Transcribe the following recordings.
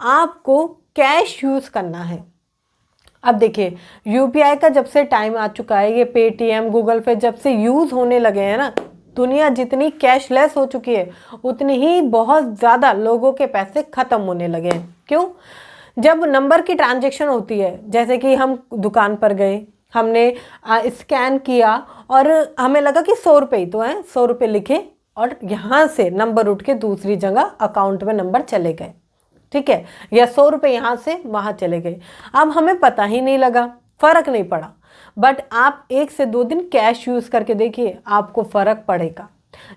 आपको cash use करना है। अब देखिए यूपीआई का जब से टाइम आ चुका है, ये पेटीएम गूगल पे जब से यूज़ होने लगे हैं ना, दुनिया जितनी कैशलेस हो चुकी है उतनी ही बहुत ज़्यादा लोगों के पैसे ख़त्म होने लगे हैं। क्यों? जब नंबर की ट्रांजैक्शन होती है, जैसे कि हम दुकान पर गए, हमने स्कैन किया और हमें लगा कि 100 रुपये ही तो हैं, 100 रुपये लिखे और यहाँ से नंबर उठ के दूसरी जगह अकाउंट में नंबर चले गए, ठीक है, या 100 रुपये यहाँ से वहाँ चले गए। अब हमें पता ही नहीं लगा, फ़र्क नहीं पड़ा। बट आप 1 से 2 दिन कैश यूज़ करके देखिए, आपको फ़र्क पड़ेगा।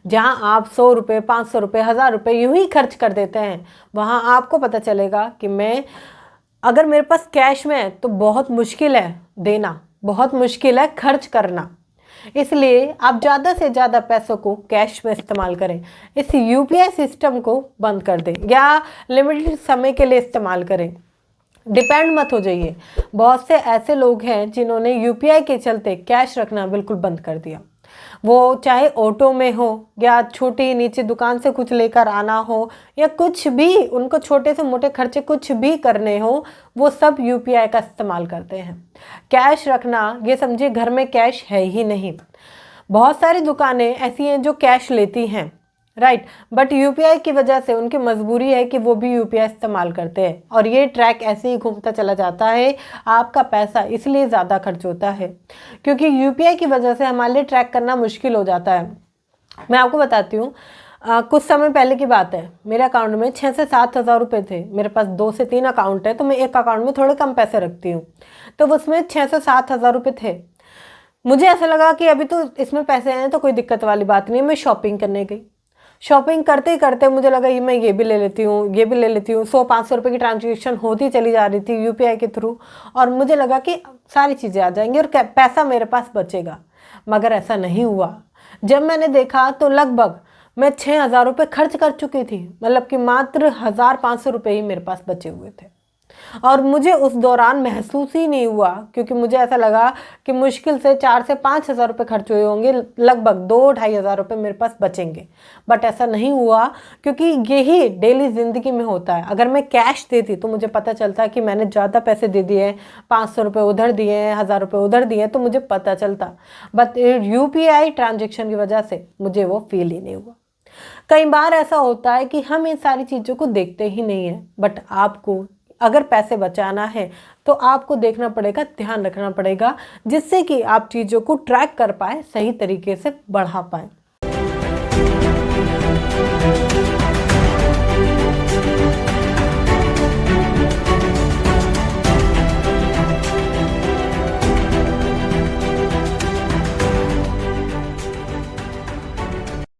जहाँ आप 100 रुपये 500 रुपये 1000 रुपये यूँ ही खर्च कर देते हैं, वहाँ आपको पता चलेगा कि मैं अगर मेरे पास कैश में है तो बहुत मुश्किल है देना, बहुत मुश्किल है खर्च करना। इसलिए आप ज़्यादा से ज़्यादा पैसों को कैश में इस्तेमाल करें। इस यूपीआई सिस्टम को बंद कर दें या लिमिटेड समय के लिए इस्तेमाल करें। डिपेंड मत हो जाइए। बहुत से ऐसे लोग हैं जिन्होंने यूपीआई के चलते कैश रखना बिल्कुल बंद कर दिया। वो चाहे ऑटो में हो या छोटी नीचे दुकान से कुछ लेकर आना हो या कुछ भी, उनको छोटे से मोटे खर्चे कुछ भी करने हो, वो सब यूपीआई का इस्तेमाल करते हैं। कैश रखना, ये समझिए घर में कैश है ही नहीं। बहुत सारी दुकानें ऐसी हैं जो कैश लेती हैं, राइट, बट यूपीआई की वजह से उनकी मजबूरी है कि वो भी यूपीआई इस्तेमाल करते हैं और ये ट्रैक ऐसे ही घूमता चला जाता है। आपका पैसा इसलिए ज़्यादा खर्च होता है क्योंकि यूपीआई की वजह से हमारे लिए ट्रैक करना मुश्किल हो जाता है। मैं आपको बताती हूँ, कुछ समय पहले की बात है, मेरे अकाउंट में 6 से 7 हज़ार रुपये थे। मेरे पास 2 से 3 अकाउंट है तो मैं एक अकाउंट में थोड़े कम पैसे रखती हूँ, तो उसमें 6 से 7 हज़ार रुपये थे। मुझे ऐसा लगा कि अभी तो इसमें पैसे हैं तो कोई दिक्कत वाली बात नहीं है। मैं शॉपिंग करने गई, शॉपिंग करते ही करते मुझे लगा ये मैं ये भी ले लेती हूँ, ये भी ले लेती हूँ। 100-500 रुपये की ट्रांजैक्शन होती चली जा रही थी यूपीआई के थ्रू और मुझे लगा कि सारी चीज़ें आ जाएंगी और पैसा मेरे पास बचेगा, मगर ऐसा नहीं हुआ। जब मैंने देखा तो लगभग मैं 6,000 रुपये खर्च कर चुकी थी, मतलब कि मात्र 1,500 रुपये ही मेरे पास बचे हुए थे। और मुझे उस दौरान महसूस ही नहीं हुआ क्योंकि मुझे ऐसा लगा कि मुश्किल से 4 से 5 हज़ार रुपये खर्च हुए होंगे, लगभग 2-2.5 हज़ार रुपये मेरे पास बचेंगे। बट ऐसा नहीं हुआ क्योंकि यही डेली ज़िंदगी में होता है। अगर मैं कैश देती तो मुझे पता चलता कि मैंने ज़्यादा पैसे दे दिए, 500 रुपये उधर दिए, 1000 रुपये उधर दिए, तो मुझे पता चलता। बट यूपीआई ट्रांजेक्शन की वजह से मुझे वो फील ही नहीं हुआ। कई बार ऐसा होता है कि हम इन सारी चीज़ों को देखते ही नहीं हैं, बट आपको अगर पैसे बचाना है तो आपको देखना पड़ेगा, ध्यान रखना पड़ेगा, जिससे कि आप चीज़ों को ट्रैक कर पाए, सही तरीके से बढ़ा पाएँ।